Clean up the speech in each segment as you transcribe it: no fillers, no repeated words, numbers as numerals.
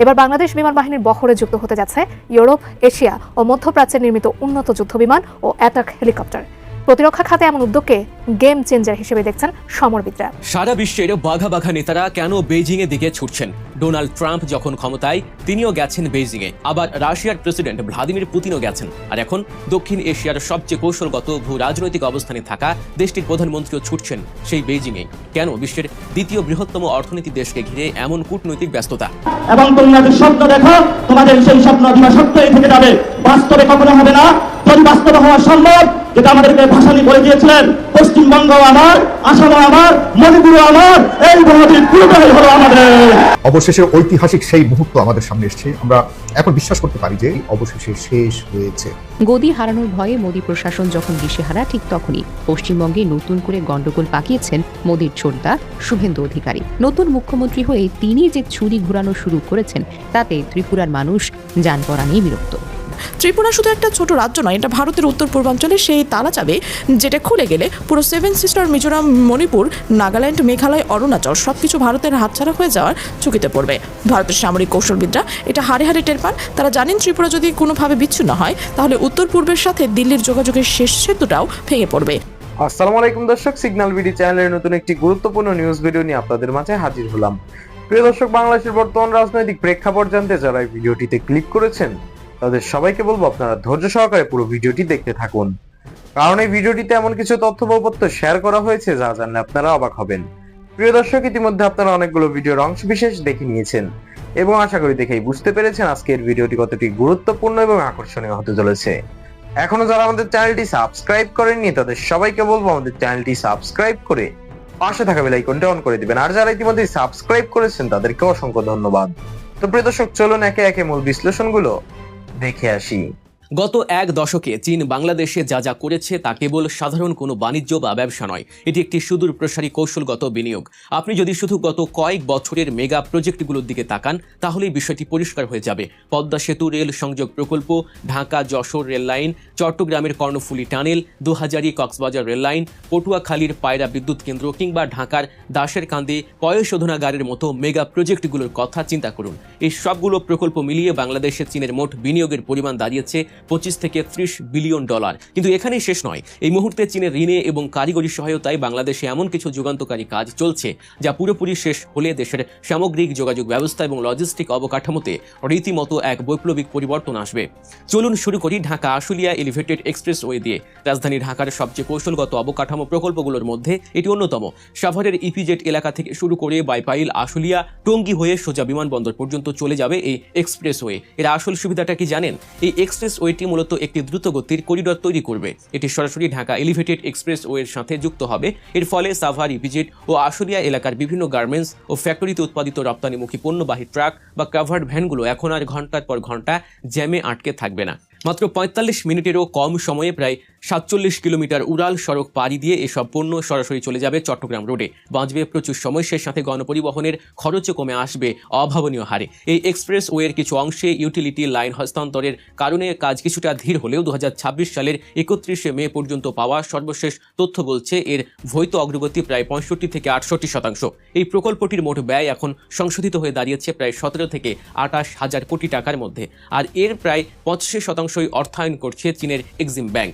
এবার বাংলাদেশ বিমান বাহিনীর বহরে যুক্ত হতে যাচ্ছে ইউরোপ, এশিয়া ও মধ্যপ্রাচ্যে নির্মিত উন্নত যুদ্ধবিমান ও অ্যাটাক হেলিকপ্টার। প্রতিরক্ষা খাতে এমন উদ্যোগকে গেম চেঞ্জার হিসেবে দেখছেন সমরবিদরা। সারা বিশ্বের বাঘা বাঘা নেতারা কেন বেইজিং এর দিকে ছুটছেন? ডোনাল্ড ট্রাম্প যখন ক্ষমতায় তিনিও গেছেন বেইজিং এ, আবার রাশিয়ার প্রেসিডেন্ট ভ্লাদিমির পুতিনও গেছেন, আর এখন দক্ষিণ এশিয়ার সবচেয়ে কৌশলগত ভূ রাজনৈতিক অবস্থানে থাকা দেশটির প্রধানমন্ত্রীও ছুটছেন সেই বেইজিং এ। কেন বিশ্বের দ্বিতীয় বৃহত্তম অর্থনীতি দেশকে ঘিরে এমন কূটনৈতিক ব্যস্ততা? এবং তোমরা যে স্বপ্ন দেখো, তোমাদের সেই স্বপ্ন দিবা সত্যই থেকে যাবে, বাস্তবে কখনো হবে না। যদি বাস্তবে হওয়া সম্ভব, যেটা আমাদেরকে ভাসানী বলে দিয়েছিলেন, পশ্চিমবঙ্গ আমার, আসাম আমার, মণিপুর আমার, এই বহুদিন পুরোটাই হলো আমাদের। অবশেষে ঐতিহাসিক সেই মুহূর্ত আমাদের সামনে এসেছে। আমরা এখন বিশ্বাস করতে পারি যে অবশেষে শেষ হয়েছে। গদি হারানোর ভয়ে মোদী প্রশাসন যখন দিশেহারা, ঠিক তখনই পশ্চিমবঙ্গে নতুন করে গন্ডগোল পাকিয়েছেন মোদীর ছোটদা শুভেন্দু অধিকারী। নতুন মুখ্যমন্ত্রী হয়ে তিনি যে ছুরি ঘুরানো শুরু করেছেন, তাতে ত্রিপুরার মানুষ জানপরাণেই বিরক্ত। ত্রিপুরা শুধু একটা ছোট রাজ্য নয়, এটা ভারতের উত্তর পূর্বাঞ্চলে সেই তালা চাবি যেটা খুলে গেলে পুরো 7 সিস্টার, মিজোরাম, মণিপুর, নাগাল্যান্ড, মেঘালয়, অরুণাচল সবকিছু ভারতের হাতছাড়া হয়ে যাওয়ার ঝুঁকিতে পড়বে। ভারতের সামরিক কৌশলবিদরা এটা হাড়ে হাড়ে টের পান। তারা জানেন ত্রিপুরা যদি কোনোভাবে বিচ্ছিন্ন হয়, তাহলে উত্তর পূর্বের সাথে দিল্লির যোগাযোগের শেষ সেতুটাও ভেঙে পড়বে। আসসালামু আলাইকুম দর্শক, সিগন্যাল বিডি চ্যানেলের নতুন একটি গুরুত্বপূর্ণ নিউজ ভিডিও নিয়ে আপনাদের মাঝে হাজির হলাম। প্রিয় দর্শক, বাংলাদেশের বর্তমান রাজনৈতিক প্রেক্ষাপট জানতে যারা এই ভিডিওটিতে ক্লিক করেছেন, তাদের সবাইকে বলবো আপনারা ধৈর্য সহকারে পুরো ভিডিওটি দেখতে থাকুন, কারণ এই ভিডিওটিতে এমন কিছু তথ্য বলপত্র শেয়ার করা হয়েছে যা জানলে আপনারা অবাক হবেন। প্রিয় দর্শক, ইতিমধ্যে আপনারা অনেকগুলো ভিডিওর অংশ বিশেষ দেখে নিয়েছেন এবং আশা করি দেখেই বুঝতে পেরেছেন আজকের ভিডিওটি কতটি গুরুত্বপূর্ণ এবং আকর্ষণীয় হতে চলেছে। এখনো যারা আমাদের চ্যানেলটি সাবস্ক্রাইব করেননি, তাদের সবাইকে বলবো আমাদের চ্যানেলটি সাবস্ক্রাইব করে পাশে থাকা বেল আইকনটা অন করে দিবেন। আর যারা ইতিমধ্যে সাবস্ক্রাইব করেছেন তাদেরকে অসংখ্য ধন্যবাদ। তো প্রিয় দর্শক, চলুন একে একে মূল বিশ্লেষণগুলো দেখে আসি। গত এক দশকে চীন বাংলাদেশে যা যা করেছে তা কেবল সাধারণ কোনো বাণিজ্য বা ব্যবসা নয়, এটি একটি সুদূর প্রসারী কৌশলগত বিনিয়োগ। আপনি যদি শুধু গত কয়েক বছরের মেগা প্রজেক্টগুলোর দিকে তাকান, তাহলেই বিষয়টি পরিষ্কার হয়ে যাবে। পদ্মা সেতু রেল সংযোগ প্রকল্প, ঢাকা যশোর রেল লাইন, চট্টগ্রামের Karnaphuli tunnel, ২০০০ Cox's Bazar rail line, পটুয়াখালীর পায়রা বিদ্যুৎ কেন্দ্র কিংবা ঢাকার দাসের কান্দি পয়ঃশোধনাগারের মতো মেগা প্রজেক্টগুলোর কথা চিন্তা করুন। এই সবগুলো প্রকল্প মিলিয়ে বাংলাদেশে চীনের মোট বিনিয়োগের পরিমাণ দাঁড়িয়েছে 25 থেকে 30 বিলিয়ন ডলার। কিন্তু এখানেই শেষ নয়। এই মুহূর্তে চীনের ঋণে এবং কারিগরি সহায়তায় বাংলাদেশে এমন কিছু যুগান্তকারী কাজ চলছে যা পুরোপুরি শেষ হলে দেশের সামগ্রিক যোগাযোগ ব্যবস্থা এবং লজিস্টিক অবকাঠামোতে রীতিমতো এক বৈপ্লবিক পরিবর্তন আসবে। চলুন শুরু করি ঢাকা আশুলিয়া এলিভেটেড এক্সপ্রেসওয়ে দিয়ে। রাজধানী ঢাকার সবচেয়ে কৌশলগত অবকাঠামো প্রকল্পগুলোর মধ্যে এটি অন্যতম। সাভারের ইপিজেড এলাকা থেকে শুরু করে বাইপাইল, আশুলিয়া, টঙ্গী হয়ে সোজা বিমানবন্দর পর্যন্ত চলে যাবে এই এক্সপ্রেসওয়ে। এর আসল সুবিধাটা কি জানেন? এই এক্সপ্রেসওয়েটি মূলত একটি দ্রুতগতির করিডর তৈরি করবে। এটি সরাসরি ঢাকা এলিভেটেড এক্সপ্রেসওয়ের সাথে যুক্ত হবে। এর ফলে সাভার, ইপিজেড ও আশুলিয়া এলাকার বিভিন্ন গার্মেন্টস ও ফ্যাক্টরিতে উৎপাদিত রপ্তানিমুখী পণ্যবাহী ট্রাক বা কাভার্ড ভ্যানগুলো এখন আর ঘন্টার পর ঘন্টা জ্যামে আটকে থাকবে না। মাত্র ৪৫ মিনিটেরও কম সময়ে প্রায় ৪৭ কিলোমিটার উড়াল সড়ক পাড়ি দিয়ে এসব পণ্য সরাসরি চলে যাবে চট্টগ্রাম রোডে। বাঁচবে প্রচুর সময়, সে সাথে গণপরিবহনের খরচও কমে আসবে অভাবনীয় হারে। এই এক্সপ্রেসওয়ের কিছু অংশে ইউটিলিটি লাইন হস্তান্তরের কারণে কাজ কিছুটা ধীর হলেও ২০২৬ সালের ৩১ মে পর্যন্ত পাওয়া সর্বশেষ তথ্য বলছে এর ভৌত অগ্রগতি প্রায় ৬৫ থেকে ৬৮%। এই প্রকল্পটির মোট ব্যয় এখন সংশোধিত হয়ে দাঁড়িয়েছে প্রায় ১৭ থেকে ২৮ হাজার কোটি টাকার মধ্যে, আর এর প্রায় ৮৫% অর্থায়ন করছে চীনের এক্সিম ব্যাংক।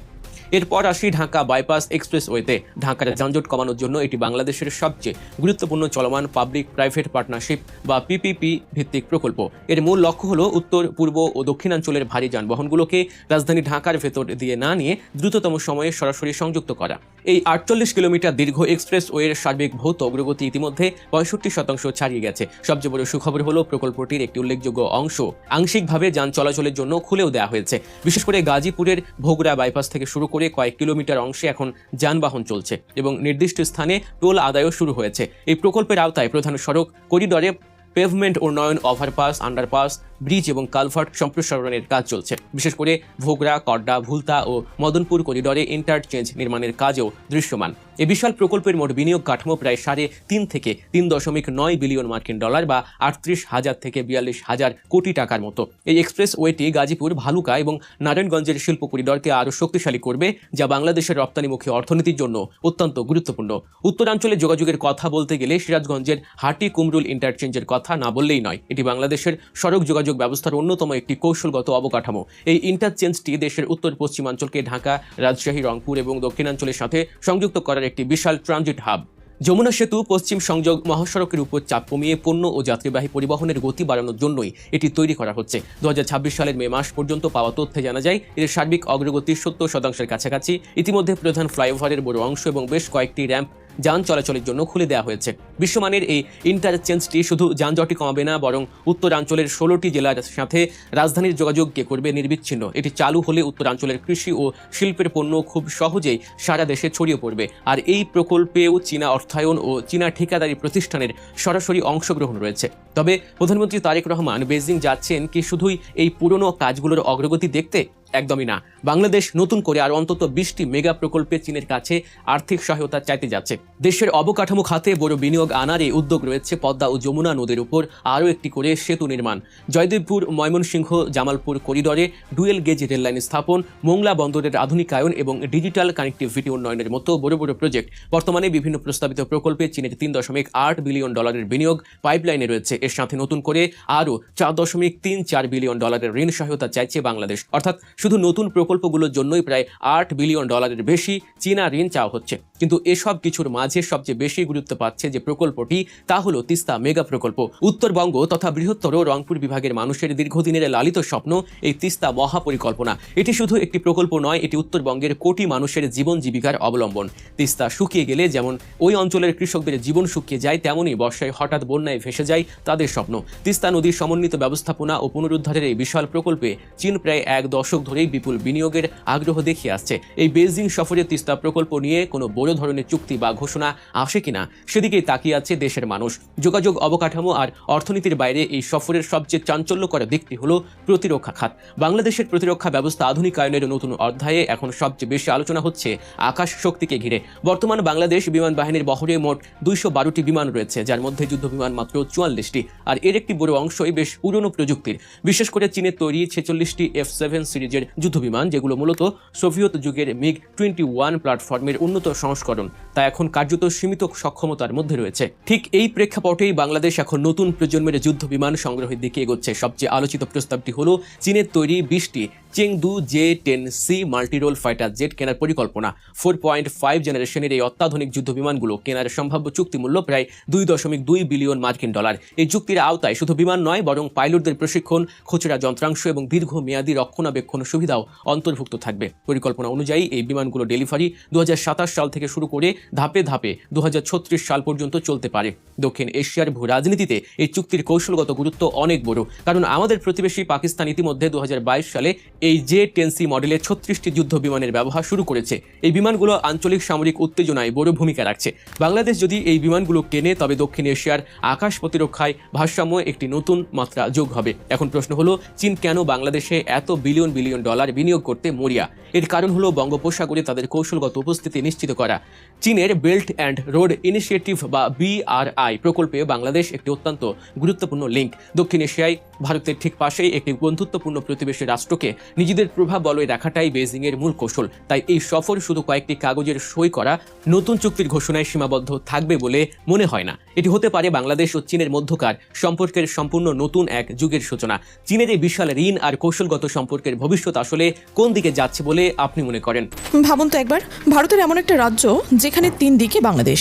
এরপর আসি ঢাকা বাইপাস এক্সপ্রেসওয়েতে। ঢাকার যানজট কমানোর জন্য এটি বাংলাদেশের সবচেয়ে গুরুত্বপূর্ণ চলমান পাবলিক প্রাইভেট পার্টনারশিপ বা পিপিপি ভিত্তিক প্রকল্প। এর মূল লক্ষ্য হলো উত্তর, পূর্ব ও দক্ষিণাঞ্চলের ভারী যানবাহনগুলোকে রাজধানী ঢাকার ভেতর দিয়ে না নিয়ে দ্রুততম সময়ে সরাসরি সংযুক্ত করা। এই ৪৮ কিলোমিটার দীর্ঘ এক্সপ্রেসওয়ের সার্বিক ভৌত অগ্রগতি ইতিমধ্যে ৬৫% ছাড়িয়ে গেছে। সবচেয়ে বড় সুখবর হলো প্রকল্পটির একটি উল্লেখযোগ্য অংশ আংশিকভাবে যান চলাচলের জন্য খুলেও দেওয়া হয়েছে। বিশেষ করে গাজীপুরের ভোগড়া বাইপাস থেকে শুরু করে কয়েক কিলোমিটার অংশে এখন যানবাহন চলছে এবং নির্দিষ্ট স্থানে টোল আদায়ও শুরু হয়েছে। এই প্রকল্পের আওতায় প্রধান সড়ক করিডরে পেভমেন্ট উন্নয়ন, ওভারপাস, আন্ডারপাস, ব্রিজ এবং কালভার্ট সম্প্রসারণের কাজ চলছে। বিশেষ করে ভোগড়া, কড্ডা, ভুলতা ও মদনপুর করিডরে ইন্টারচেঞ্জ নির্মাণের কাজও দৃশ্যমান। এই বিশাল প্রকল্পের মোট বিনিয়োগ কাঠামো প্রায় 3.5 থেকে 3.9 বিলিয়ন মার্কিন ডলার বা 38,000 থেকে 42,000 কোটি টাকার মতো। এই এক্সপ্রেস ওয়েটি গাজীপুর, ভালুকা এবং নারায়ণগঞ্জের শিল্প করিডরকে আরও শক্তিশালী করবে, যা বাংলাদেশের রপ্তানিমুখী অর্থনীতির জন্য অত্যন্ত গুরুত্বপূর্ণ। উত্তরাঞ্চলে যোগাযোগের কথা বলতে গেলে সিরাজগঞ্জের হাটি কুমরুল ইন্টারচেঞ্জের কথা না বললেই নয়। এটি বাংলাদেশের সড়ক যোগাযোগ ব্যবস্থার অন্যতম একটি কৌশলগত অবকাঠামো। এই ইন্টারচেঞ্জটি দেশের উত্তর পশ্চিমাঞ্চলকে ঢাকা, রাজশাহী, রংপুর এবং দক্ষিণাঞ্চলের সাথে সংযুক্ত করার একটি বিশাল ট্রানজিট হাব। যমুনা সেতু পশ্চিম সংযোগ মহাসড়কের উপর চাপ কমিয়ে পণ্য ও যাত্রীবাহী পরিবহনের গতি বাড়ানোর জন্যই এটি তৈরি করা হচ্ছে। 2026 সালের মে মাস পর্যন্ত পাওয়া তথ্যে জানা যায় এর সার্বিক অগ্রগতি 70% কাছাকাছি। ইতিমধ্যে প্রধান ফ্লাইওভারের বড় অংশ এবং বেশ কয়েকটি র্যাম্প যান চলাচলের জন্য খুলে দেওয়া হয়েছে। বিশ্বমানের এই ইন্টারচেঞ্জটি শুধু যানজটই কমাবে না, বরং উত্তরাঞ্চলের 16টি জেলার সাথে রাজধানীর যোগাযোগকে করবে নির্বিচ্ছিন্ন। এটি চালু হলে উত্তরাঞ্চলের কৃষি ও শিল্পের পণ্য খুব সহজেই সারা দেশে ছড়িয়ে পড়বে। আর এই প্রকল্পেও চীনা অর্থায়ন ও চীনা ঠিকাদারি প্রতিষ্ঠানের সরাসরি অংশগ্রহণ রয়েছে। তবে প্রধানমন্ত্রী তারেক রহমান বেজিং যাচ্ছেন কি শুধুই এই পুরনো কাজগুলোর অগ্রগতি দেখতে? একদমই না। বাংলাদেশ নতুন করে আর অন্তত 20টি মেগা প্রকল্পে চীনের কাছে আর্থিক সহায়তা চাইতে যাচ্ছে। দেশের অবকাঠামো খাতে বড় বিনিয়োগ আনার এই উদ্যোগ রয়েছে পদ্মা ও যমুনা নদীর উপর আরও একটি করে সেতু নির্মাণ, জয়দেবপুর, ময়মনসিংহ, জামালপুর করিডরে ডুয়েল গেজ রেললাইন স্থাপন, মোংলা বন্দরের আধুনিকায়ন এবং ডিজিটাল কানেক্টিভিটি উন্নয়নের মতো বড় বড় প্রজেক্ট। বর্তমানে বিভিন্ন প্রস্তাবিত প্রকল্পে চীনের 3.8 বিলিয়ন ডলারের বিনিয়োগ পাইপলাইনে রয়েছে। এর সাথে নতুন করে আরও 4.34 বিলিয়ন ডলারের ঋণ সহায়তা চাইছে বাংলাদেশ। অর্থাৎ শুধু নতুন প্রকল্পগুলোর জন্যই প্রায় 8 বিলিয়ন ডলারের বেশি চীনা ঋণ চাওয়া হচ্ছে। কিন্তু এসব কিছুর মাঝে সবচেয়ে বেশি গুরুত্ব পাচ্ছে যে প্রকল্পটি, তা হলো তিস্তা মেগা প্রকল্প। উত্তরবঙ্গ তথা বৃহত্তর রংপুর বিভাগের মানুষের দীর্ঘদিনের লালিত স্বপ্ন এই তিস্তা মহাপরিকল্পনা। এটি শুধু একটি প্রকল্প নয়, এটি উত্তরবঙ্গের কোটি মানুষের জীবন জীবিকার অবলম্বন। তিস্তা শুকিয়ে গেলে যেমন ওই অঞ্চলের কৃষকদের জীবন শুকিয়ে যায়, তেমনই বর্ষায় হঠাৎ বন্যায় ভেসে যায় তাদের স্বপ্ন। তিস্তা নদীর সমন্বিত ব্যবস্থাপনা ও পুনরুদ্ধারের এই বিশাল প্রকল্পে চীন প্রায় 1 দশক ধরেই বিপুল বিনিয়োগের আগ্রহ দেখিয়ে আসছে। এই বেজিং সফরে তিস্তা প্রকল্প নিয়ে কোনো বড় ধরনের চুক্তি বা ঘোষণা আসে কিনা সেদিকেই তাকিয়ে আছে দেশের মানুষ। যোগাযোগ, অবকাঠামো আর অর্থনীতির বাইরে এই সফরের সবচেয়ে চাঞ্চল্যকর দিকটি হলো প্রতিরক্ষা খাত। বাংলাদেশের প্রতিরক্ষা ব্যবস্থা আধুনিকায়নের নতুন অধ্যায়ে এখন সবচেয়ে বেশি আলোচনা হচ্ছে আকাশ শক্তিকে ঘিরে। বর্তমান বাংলাদেশ বিমান বাহিনীর বহরে মোট 212টি বিমান রয়েছে, যার মধ্যে যুদ্ধ বিমান মাত্র 44টি। আর এর একটি বড় অংশই বেশ পুরনো প্রযুক্তির, বিশেষ করে চীনের তৈরি 46টি F-7 সিরিজের যুদ্ধবিমান, যেগুলো মূলত সোভিয়েত যুগের MiG-21 প্ল্যাটফর্মের উন্নত সংস্করণ। তা এখন কার্যত সীমিত সক্ষমতার মধ্যে রয়েছে। ঠিক এই প্রেক্ষাপটেই বাংলাদেশ এখন নতুন প্রজন্মের যুদ্ধ বিমান সংগ্রহের দিকে এগোচ্ছে। সবচেয়ে আলোচিত প্রস্তাবটি হলো চীনের তৈরি 20টি Chengdu J-10C multirole fighter jet কেনার পরিকল্পনা। 4.5 জেনারেশনের এই অত্যাধুনিক যুদ্ধ বিমানগুলো কেনার সম্ভাব্য চুক্তি মূল্য প্রায় 2.2 বিলিয়ন মার্কিন ডলার। এই চুক্তির আওতায় শুধু বিমান নয়, বরং পাইলটদের প্রশিক্ষণ, খুচরা যন্ত্রাংশ এবং দীর্ঘমেয়াদী রক্ষণাবেক্ষণ সুবিধাও অন্তর্ভুক্ত থাকবে। পরিকল্পনা অনুযায়ী এই বিমানগুলো ডেলিভারি 2027 সাল থেকে শুরু করে ধাপে ধাপে 2036 সাল পর্যন্ত চলতে পারে। দক্ষিণ এশিয়ার ভূ রাজনীতিতে এই চুক্তির কৌশলগত গুরুত্ব অনেক বড়, কারণ আমাদের প্রতিবেশী পাকিস্তান ইতিমধ্যে 2022 সালে এই J-10C মডেলের 36টি যুদ্ধ বিমানের ব্যবহার শুরু করেছে। এই বিমানগুলো আঞ্চলিক সামরিক উত্তেজনায় বড় ভূমিকা রাখছে। বাংলাদেশ যদি এই বিমানগুলো কেনে, তবে দক্ষিণ এশিয়ার আকাশ প্রতিরক্ষায় ভারসাম্য একটি নতুন মাত্রা যোগ হবে। এখন প্রশ্ন হলো, চীন কেন বাংলাদেশে এত বিলিয়ন বিলিয়ন ডলার বিনিয়োগ করতে মরিয়া? এর কারণ হলো বঙ্গোপসাগরে তাদের কৌশলগত উপস্থিতি নিশ্চিত করা। চীনের বেল্ট অ্যান্ড রোড ইনিশিয়েটিভ বা BRI প্রকল্পে বাংলাদেশ একটি অত্যন্ত গুরুত্বপূর্ণ লিঙ্ক। দক্ষিণ এশিয়ায় ভারতের ঠিক পাশেই একটি বন্ধুত্বপূর্ণ প্রতিবেশী রাষ্ট্রকে নিজেদের প্রভাব বলয় রাখাটাই বেজিং এর মূল কৌশল। তাই এই সফর শুধু কয়েকটি কাগজের সই করা নতুন চুক্তির ঘোষণায় সীমাবদ্ধ থাকবে বলে মনে হয় না। এটি হতে পারে বাংলাদেশ ও চীনের মধ্যকার সম্পর্কের সম্পূর্ণ নতুন এক যুগের সূচনা। চীনের এই বিশাল ঋণ আর কৌশলগত সম্পর্কের ভবিষ্যৎ আসলে কোন দিকে যাচ্ছে বলে আপনি মনে করেন? ভাবুন তো একবার, ভারতের এমন একটা রাজ্য যেখানে 3 দিকে বাংলাদেশ,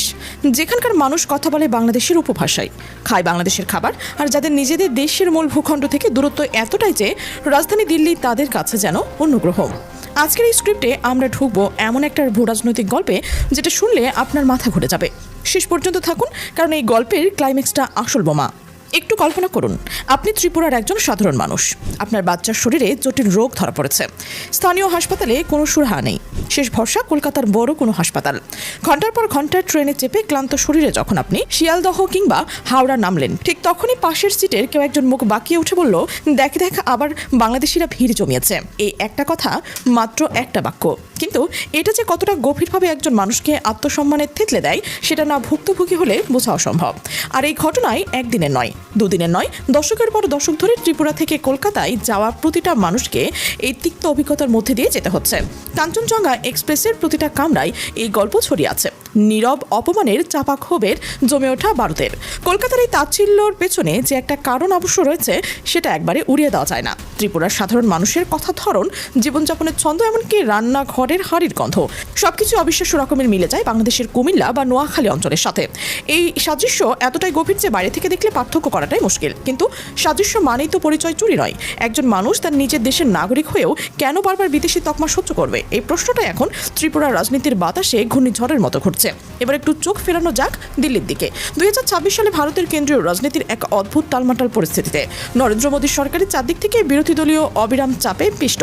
যেখানকার মানুষ কথা বলে বাংলাদেশের উপভাষায়, খায় বাংলাদেশের খাবার, আর যাদের নিজেদের দেশের মূল ভূখণ্ড থেকে দূরত্ব এতটাই যে রাজধানী দিল্লি তাদের কাছে যেন অন্য গ্রহ। আজকের এই স্ক্রিপ্টে আমরা ঢুকবো এমন একটা ভূরাজনৈতিক গল্পে যেটা শুনলে আপনার মাথা ঘুরে যাবে। শেষ পর্যন্ত থাকুন, কারণ এই গল্পের ক্লাইম্যাক্সটা আসল বোমা। একটু কল্পনা করুন, আপনি ত্রিপুরার একজন সাধারণ মানুষ। আপনার বাচ্চার শরীরে জটিল রোগ ধরা পড়েছে। স্থানীয় হাসপাতালে কোনো সুরাহা নেই। শেষ ভরসা কলকাতার বড় কোনো হাসপাতাল। ঘন্টার পর ঘন্টা ট্রেনে চেপে ক্লান্ত শরীরে যখন আপনি শিয়ালদহ কিংবা হাওড়া নামলেন, ঠিক তখনই পাশের সিটের কেউ একজন মুখ বাঁকিয়ে উঠে বলল, দেখ আবার বাংলাদেশিরা ভিড় জমিয়েছে। এই একটা কথা, মাত্র একটা বাক্য, কিন্তু এটা যে কতটা গভীরভাবে একজন মানুষকে আত্মসম্মানে থেতলে দেয় সেটা না ভুক্তভোগী হলে বোঝা অসম্ভব। আর এই ঘটনায় একদিনের নয়, দুদিনের নয়, দশকের পর দশক ধরে ত্রিপুরা থেকে কলকাতায় যাওয়া প্রতিটা মানুষকে এই তিক্ত অভিজ্ঞতার মধ্যে দিয়ে যেতে হচ্ছে। কাঞ্চনজঙ্ঘা এক্সপ্রেসের প্রতিটা কামরায় এই গল্প ছড়িয়ে আছে, নীরব অপমানের, চাপা ক্ষোভের, জমে ওঠা বারুদের। কলকাতার এই তাচ্ছিল্যর পেছনে যে একটা কারণ অবশ্য রয়েছে সেটা একবারে উড়িয়ে দেওয়া যায় না। ত্রিপুরার সাধারণ মানুষের কথা ধরন, জীবনযাপনের ছন্দ, এমনকি রান্নাঘরের হাড়ির গন্ধ সবকিছু অবিশ্বাস্য রকমের মিলে যায় বাংলাদেশের কুমিল্লা বা নোয়াখালী অঞ্চলের সাথে। এই সাদৃশ্য এতটাই গভীর যে বাইরে থেকে দেখলে পার্থক্য করাটাই মুশকিল। কিন্তু সাদৃশ্য মানেই তো পরিচয় চুরি নয়। একজন মানুষ তার নিজের দেশের নাগরিক হয়েও কেন বারবার বিদেশি তকমা সহ্য করবে? এই প্রশ্নটাই এখন ত্রিপুরার রাজনীতির বাতাসে ঘূর্ণিঝড়ের মতো ঘুরছে। এবার একটু চোখ ফেরানো যাক দিল্লির দিকে। 2026 সালে ভারতের কেন্দ্রীয় রাজনীতির এক অদ্ভুত টালমাটাল পরিস্থিতিতে নরেন্দ্র মোদীর সরকারের চারদিক থেকে বিরোধী দলীয় অবিরাম চাপে পিষ্ট।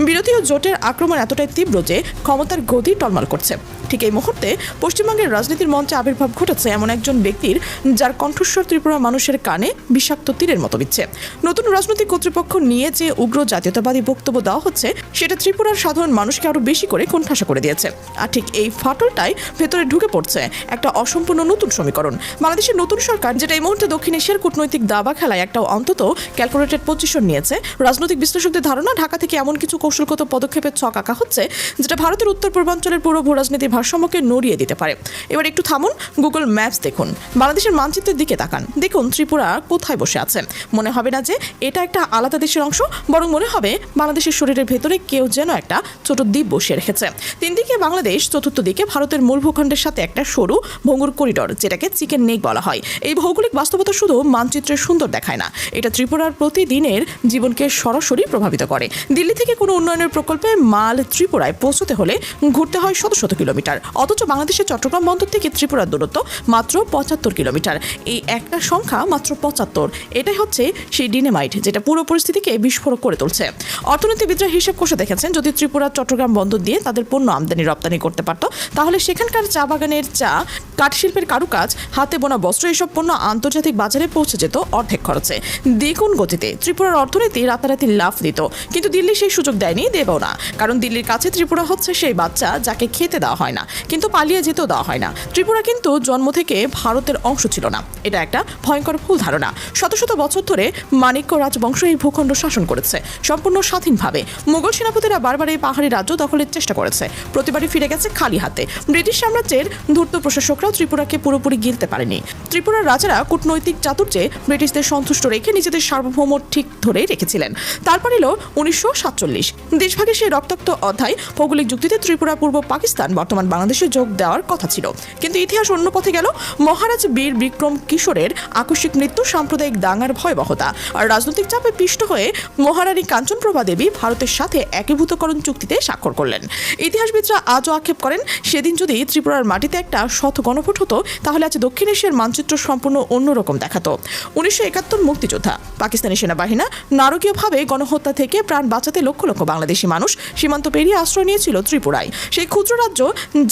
বিরোধী ও জোটের আক্রমণ এতটাই তীব্র যে ক্ষমতার গতি টলমল করছে। ঠিক এই মুহূর্তে পশ্চিমবঙ্গের রাজনীতির মঞ্চে আবির্ভাব ঘটেছে এমন একজন ব্যক্তির যার কণ্ঠস্বর ত্রিপুরা মানুষের কানে বিষাক্ত তীরের মতো বিচ্ছে। নতুন রাজনৈতিক কর্তৃপক্ষ নিয়ে যে উগ্র জাতীয়তাবাদী বক্তব্য দেওয়া হচ্ছে সেটা ত্রিপুরার সাধারণ মানুষকে আরো বেশি করে কোণঠাসা করে দিয়েছে। আর ঠিক এই ফাটলটাই ভেতরে ঢুকে পড়ছে একটা অসম্পূর্ণ নতুন সমীকরণ। বাংলাদেশের নতুন সরকার, যেটা এই মুহূর্তে দক্ষিণ এশিয়ার কূটনৈতিক দাবা খেলায় একটা অন্তত ক্যালকুলেটেড পজিশন নিয়েছে, রাজনৈতিক বিশ্লেষকদের ধারণা ঢাকা থেকে এমন কিছু কৌশলগত পদক্ষেপের ছক আঁকা হচ্ছে যেটা ভারতের উত্তর পূর্বাঞ্চলের পুরো ভূরাজনীতির ভারসাম্যকে নড়িয়ে দিতে পারে। এবার একটু থামুন, গুগল ম্যাপস দেখুন, বাংলাদেশের মানচিত্রের দিকে তাকান, দেখুন ত্রিপুরা কোথায় বসে আছে। মনে হবে না যে এটা একটা আলাদা দেশের অংশ, বরং মনে হবে বাংলাদেশের শরীরের ভেতরে কেউ যেন একটা ছোট দ্বীপ বসিয়ে রেখেছে। তিন দিকে বাংলাদেশ, চতুর্থ দিকে ভারতের মূল ভূখণ্ডের সাথে একটা সরু ভঙ্গুর করিডর, যেটাকে চিকেন নেক বলা হয়। এই ভৌগোলিক বাস্তবতা শুধু মানচিত্রে সুন্দর দেখায় না, এটা ত্রিপুরার প্রতিদিনের জীবনকে সরাসরি প্রভাবিত করে। দিল্লি থেকে কোনো উন্নয়নের প্রকল্পে মাল ত্রিপুরায় পৌঁছতে হলে ঘুরতে হয় শত শত কিলোমিটার, অথচ বাংলাদেশের চট্টগ্রাম বন্দর থেকে ত্রিপুরার দূরত্ব মাত্র 75 কিলোমিটার। এই একটা সংখ্যা মাত্র 75, এটাই হচ্ছে সেই ডিনামাইট যেটা পুরো পরিস্থিতিকে বিস্ফোরক করে তুলছে। অর্থনীতিবিদরা হিসেব কষে দেখেছেন, যদি ত্রিপুরা চট্টগ্রাম বন্দর দিয়ে তাদের পণ্য আমদানি রপ্তানি করতে পারত, তাহলে সেখানকার চা বাগানের চা, কাঠশিল্পের কারুকাজ, হাতে বোনা বস্ত্র, এসব পণ্য আন্তর্জাতিক বাজারে পৌঁছে যেত অর্ধেক খরচে, দ্বিগুণ গতিতে। ত্রিপুরার অর্থনীতি রাতারাতি লাফ দিত। কিন্তু দিল্লি সেই সুযোগ দেয়নি, দেবেও না। কারণ দিল্লির কাছে ত্রিপুরা হচ্ছে সেই বাচ্চা যাকে খেতে দেওয়া হয় না, কিন্তু পালিয়ে যেতেও দেওয়া হয় না। ত্রিপুরা কিন্তু জন্ম থেকে ভারতের অংশ ছিল না, এটা একটা ভয়ঙ্কর ভুল ধারণা। শত শত বছর ধরে মাণিক্য রাজবংশ এই ভূখণ্ড শাসন করেছে সম্পূর্ণ স্বাধীনভাবে। মুঘল সেনাপতিরা বারবার এই পাহাড়ি রাজ্য দখলের চেষ্টা করেছে, প্রতিবারই ফিরে গেছে খালি হাতে। ব্রিটিশ সাম্রাজ্যের ধূর্ত প্রশাসকরাও ত্রিপুরাকে পুরোপুরি গিলতে পারেনি। ত্রিপুরার রাজারা কূটনৈতিক চাতুর্যে ব্রিটিশদের সন্তুষ্ট রেখে নিজেদের সার্বভৌম ঠিক ধরে রেখেছিলেন। তারপর এলো 1947 দেশভাগের সেই রক্তাক্ত অধ্যায়। ভৌগোলিক যুক্তিতে ত্রিপুরা পূর্ব পাকিস্তান, বর্তমান বাংলাদেশে যোগ দেওয়ার কথা ছিল, কিন্তু ইতিহাস অন্য পথে গেল। মহারাজ বীর বিক্রম কিশোরের আকস্মিক মৃত্যু, সাম্প্রদায়িক দাঙ্গার ভয়াবহতা আর রাজনৈতিক চাপে পিষ্ট হয়ে মহারানী কাঞ্চনপ্রভা দেবী ভারতের সাথে একীভূতকরণ চুক্তিতে স্বাক্ষর করলেন। ইতিহাসবিদরা আজও আক্ষেপ করেন, সেদিন যদি ত্রিপুরার মাটিতে একটা শত গণভোট হতো, তাহলে আজ দক্ষিণ এশিয়ার মানচিত্র সম্পূর্ণ অন্যরকম দেখাতো। 1971 মুক্তিযোদ্ধা, পাকিস্তানি সেনাবাহিনী নারকীয়ভাবে গণহত্যা থেকে প্রাণ বাঁচাতে লক্ষ লক্ষ বাংলাদেশি মানুষ সীমান্ত পেরিয়ে আশ্রয় নিয়েছিল ত্রিপুরায়, সেই ক্ষুদ্র রাজ্য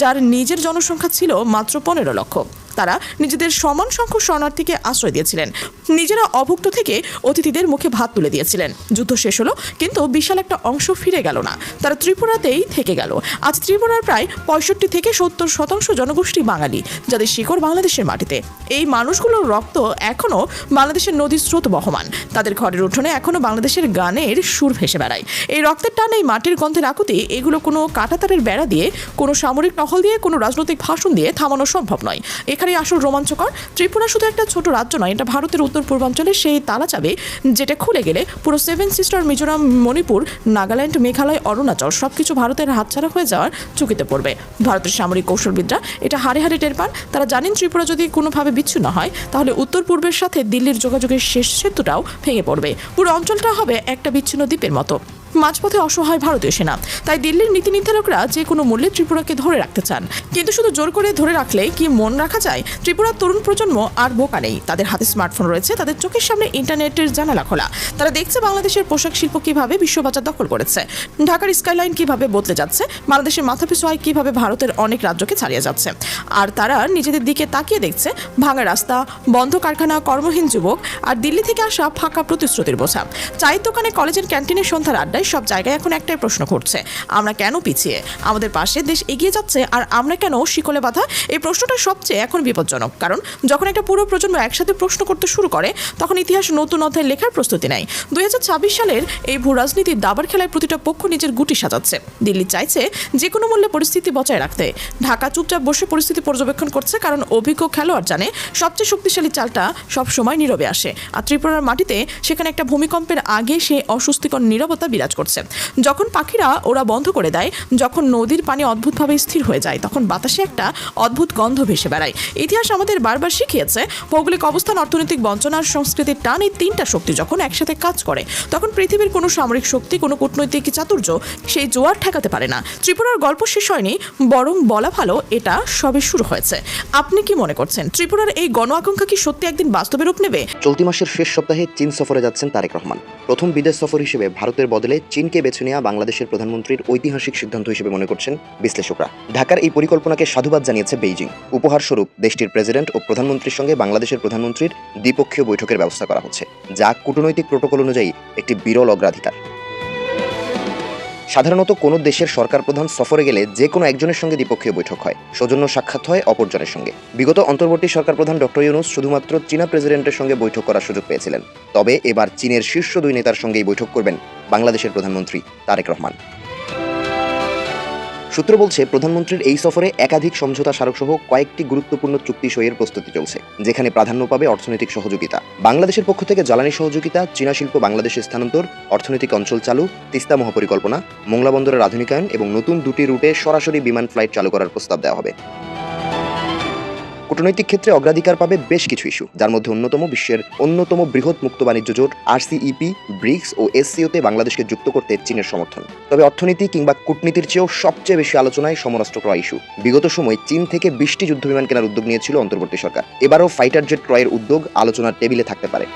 যার নিজের জনসংখ্যা ছিল মাত্র 15 লক্ষ। তারা নিজেদের সমান সংখ্যক শরণার্থীকে আশ্রয় দিয়েছিলেন, নিজেরা অভুক্ত থেকে অতিথিদের মুখে ভাত তুলে দিয়েছিলেন। যুদ্ধ শেষ হলো, কিন্তু বিশাল একটা অংশ ফিরে গেল না, তারা ত্রিপুরাতেই থেকে গেল। আজ ত্রিপুরার প্রায় 65 থেকে 70% জনগোষ্ঠী বাঙালি, যাদের শিকড় বাংলাদেশের মাটিতে। এই মানুষগুলোর রক্ত এখনো বাংলাদেশের নদীর স্রোত বহমান, তাদের ঘরের উঠোনে এখনো বাংলাদেশের গানের সুর ভেসে বেড়ায়। এই রক্তের টান, এই মাটির গন্ধের আকুতি, এগুলো কোনো কাঁটাতারের বেড়া দিয়ে, কোনো সামরিক টহল দিয়ে, কোনো রাজনৈতিক ভাষণ দিয়ে থামানো সম্ভব নয়। এখানে আসল রোমাঞ্চকর, ত্রিপুরা শুধু একটা ছোট রাজ্য নয়, এটা ভারতের উত্তর পূর্বাঞ্চলের সেই তালা চাবি যেটা খুলে গেলে পুরো 7 সিস্টার, মিজোরাম, মণিপুর, নাগাল্যান্ড, মেঘালয়, অরুণাচল সবকিছু ভারতের হাতছাড়া হয়ে যাওয়ার ঝুঁকিতে পড়বে। ভারতের সামরিক কৌশলবিদরা এটা হাড়ে হাড়ে টের পান। তারা জানেন ত্রিপুরা যদি কোনোভাবে বিচ্ছিন্ন হয়, তাহলে উত্তর পূর্বের সাথে দিল্লির যোগাযোগের শেষ সেতুটাও ভেঙে পড়বে। পুরো অঞ্চলটা হবে একটা বিচ্ছিন্ন দ্বীপের মতো। মাঝপথে অসহায় ভারতীয় সেনা। তাই দিল্লির নীতি নির্ধারকরা যে কোনো মূল্যে ত্রিপুরাকে ধরে রাখতে চান, কিন্তু শুধু জোর করে ধরে রাখলে কি মন রাখা যায়? ত্রিপুরার তরুণ প্রজন্ম আর বোকা নেই, তাদের হাতে স্মার্টফোন রয়েছে, তাদের চোখের সামনে ইন্টারনেটের জানালা খোলা। তারা দেখছে বাংলাদেশের পোশাক শিল্প কিভাবে বিশ্ববাজার দখল করেছে, ঢাকার স্কাইলাইন কিভাবে বদলে যাচ্ছে, বাংলাদেশের মাথাপিছু আয় কিভাবে ভারতের অনেক রাজ্যকে ছাড়িয়ে যাচ্ছে। আর তারা নিজেদের দিকে তাকিয়ে দেখছে ভাঙা রাস্তা, বন্ধ কারখানা, কর্মহীন যুবক আর দিল্লি থেকে আসা ফাঁকা প্রতিশ্রুতির বোঝা। চায়ের দোকানে, কলেজের ক্যান্টিনের সন্ধ্যার আড্ডায় প্রায় সব জায়গায় এখন একটাই প্রশ্ন ঘুরছে, আমরা কেন পিছিয়ে? আমাদের পাশের দেশ এগিয়ে যাচ্ছে আর আমরা কেন শিকলে বাঁধা? এই প্রশ্নটা সবচেয়ে এখন বিপজ্জনক, কারণ যখন একটা পুরো প্রজন্ম একসাথে প্রশ্ন করতে শুরু করে তখন ইতিহাস নতুন অধ্যায় লেখার প্রস্তুতি নেয়। 2026 সালের এই ভূ রাজনীতির দাবার খেলায় প্রতিটা পক্ষ নিজের গুটি সাজাচ্ছে। দিল্লি চাইছে যে কোনো মূল্যে পরিস্থিতি বজায় রাখতে, ঢাকা চুপচাপ বসে পরিস্থিতি পর্যবেক্ষণ করছে, কারণ অভিজ্ঞ খেলোয়াড় জানে সবচেয়ে শক্তিশালী চালটা সবসময় নীরবে আসে। আর ত্রিপুরার মাটিতে সেখানে একটা ভূমিকম্পের আগে সেই অস্বস্তিকর নীরবতা বিরাজ করছে। যখন পাখিরা ওরা বন্ধ করে দেয়, যখন নদীর পানি অদ্ভুতভাবে স্থির হয়ে যায়, তখন বাতাসে একটা অদ্ভুত গন্ধ ভেসে বেড়ায়। ইতিহাস আমাদের বারবার শিখিয়েছে, ভৌগোলিক অবস্থান, অর্থনৈতিক বঞ্চনা আর সংস্কৃতির টান, এই তিনটা শক্তি যখন একসাথে কাজ করে তখন পৃথিবীর কোনো সামরিক শক্তি, কোনো কূটনৈতিক চাতুর্য সেই জোয়ার ঠেকাতে পারে না। ত্রিপুরার গল্প শেষ হয়নি, বরং বলা ভালো এটা সবে শুরু হয়েছে। আপনি কি মনে করছেন, ত্রিপুরার এই গণ আকাঙ্ক্ষা কি সত্যি একদিন বাস্তবে রূপ নেবে? চলতি মাসের শেষ সপ্তাহে চীন সফরে যাচ্ছেন তারেক রহমান। প্রথম বিদেশ সফর হিসেবে ভারতের বদলে চীনকে বেছে নেওয়া বাংলাদেশের প্রধানমন্ত্রীর ঐতিহাসিক সিদ্ধান্ত হিসেবে মনে করছেন বিশ্লেষকরা। ঢাকার এই পরিকল্পনাকে সাধুবাদ জানিয়েছে বেইজিং। উপহার স্বরূপ দেশটির প্রেসিডেন্ট ও প্রধানমন্ত্রীর সঙ্গে বাংলাদেশের প্রধানমন্ত্রীর দ্বিপক্ষীয় বৈঠকের ব্যবস্থা করা হচ্ছে, যা কূটনৈতিক প্রোটোকল অনুযায়ী একটি বিরল অগ্রাধিকার। সাধারণত কোনো দেশের সরকার প্রধান সফরে গেলে যে কোনো একজনের সঙ্গে দ্বিপক্ষীয় বৈঠক হয়, সৌজন্য সাক্ষাৎ হয় অপরজনের সঙ্গে। বিগত অন্তর্বর্তী সরকার প্রধান ডক্টর ইউনূস শুধুমাত্র চীনা প্রেসিডেন্টের সঙ্গে বৈঠক করার সুযোগ পেয়েছিলেন। তবে এবার চীনের শীর্ষ দুই নেতার সঙ্গেই বৈঠক করবেন বাংলাদেশের প্রধানমন্ত্রী তারেক রহমান। সূত্র বলছে, প্রধানমন্ত্রীর এই সফরে একাধিক সমঝোতা স্মারকসহ কয়েকটি গুরুত্বপূর্ণ চুক্তি সইয়ের প্রস্তুতি চলছে, যেখানে প্রাধান্য পাবে অর্থনৈতিক সহযোগিতা। বাংলাদেশের পক্ষ থেকে জ্বালানি সহযোগিতা, চীনা শিল্প বাংলাদেশে স্থানান্তর, অর্থনৈতিক অঞ্চল চালু, তিস্তা মহাপরিকল্পনা, মোংলা বন্দরের আধুনিকায়ন এবং নতুন দুটি রুটে সরাসরি বিমান ফ্লাইট চালু করার প্রস্তাব দেওয়া হবে। কূটনৈতিক ক্ষেত্রে অগ্রাধিকার পাবে বেশ কিছু ইস্যু, যার মধ্যে অন্যতম বিশ্বের অন্যতম বৃহৎ মুক্ত বাণিজ্য জোট RCEP, ব্রিক্স ও SCO-তে বাংলাদেশকে যুক্ত করতে চীনের সমর্থন। তবে অর্থনীতি কিংবা কূটনীতির চেয়েও সবচেয়ে বেশি আলোচনায় সমরাস্ত্র ক্রয় ইস্যু। বিগত সময় চীন থেকে 20টি যুদ্ধবিমান কেনার উদ্যোগ নিয়েছিল অন্তর্বর্তী সরকার। এবারও ফাইটার জেট ক্রয়ের উদ্যোগ আলোচনার টেবিলে থাকতে পারে।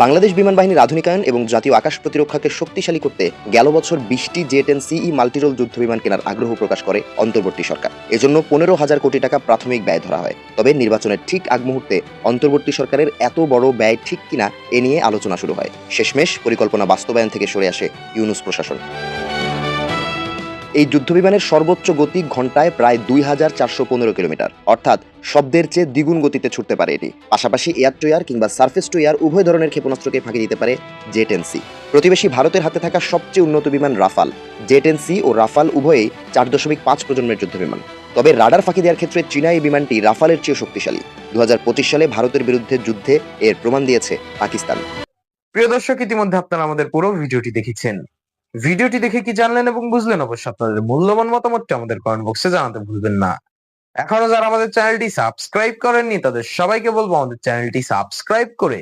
বাংলাদেশ বিমান বাহিনীর আধুনিকায়ন এবং জাতীয় আকাশ প্রতিরক্ষাকে শক্তিশালী করতে গেল বছর 20টি J-10CE মাল্টিরোল যুদ্ধবিমান কেনার আগ্রহ প্রকাশ করে অন্তর্বর্তী সরকার। এজন্য 15,000 কোটি টাকা প্রাথমিক ব্যয় ধরা হয়। তবে নির্বাচনের ঠিক আগ মুহূর্তে অন্তর্বর্তী সরকারের এত বড় ব্যয় ঠিক কিনা এ নিয়ে আলোচনা শুরু হয়। শেষমেশ পরিকল্পনা বাস্তবায়ন থেকে সরে আসে ইউনূস প্রশাসন। এই যুদ্ধবিমানের সর্বোচ্চ গতি ঘন্টায় প্রায় 2,415 কিলোমিটার, অর্থাৎ শব্দের চেয়ে দ্বিগুণ গতিতে ছুটতে পারে এটি। পাশাপাশি এয়ার টু এয়ার কিংবা সার্ফেস টু এয়ার উভয় ধরনের ক্ষেপণাস্ত্রকে ফাঁকি দিতে পারে J-10C। প্রতিবেশী ভারতের হাতে থাকা সবচেয়ে উন্নত বিমান রাফাল, J-10C ও রাফাল উভয়ই 4.5 প্রজন্মের যুদ্ধবিমান। তবে রাডার ফাঁকি দেওয়ার ক্ষেত্রে চীনা এই বিমানটি রাফালের চেয়েও শক্তিশালী। 2025 সালে ভারতের বিরুদ্ধে যুদ্ধে এর প্রমাণ দিয়েছে পাকিস্তান। প্রিয় দর্শক, ইতিমধ্যে আপনারা আমাদের পুরো ভিডিওটি দেখেছেন। ভিডিওটি দেখে কি জানলেন এবং বুঝলেন, অবশ্যই আপনাদের মূল্যবান মতামতটি আমাদের কমেন্ট বক্সে জানাতে ভুলবেন না। এখনো যারা আমাদের চ্যানেলটি সাবস্ক্রাইব করেননি তাদের সবাইকে বলবো আমাদের চ্যানেলটি সাবস্ক্রাইব করে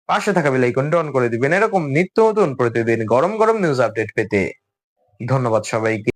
পাশে থাকা বেল আইকনটি অন করে দিবেন, এরকম নিত্য নতুন প্রতিদিন গরম গরম নিউজ আপডেট পেতে। ধন্যবাদ সবাইকে।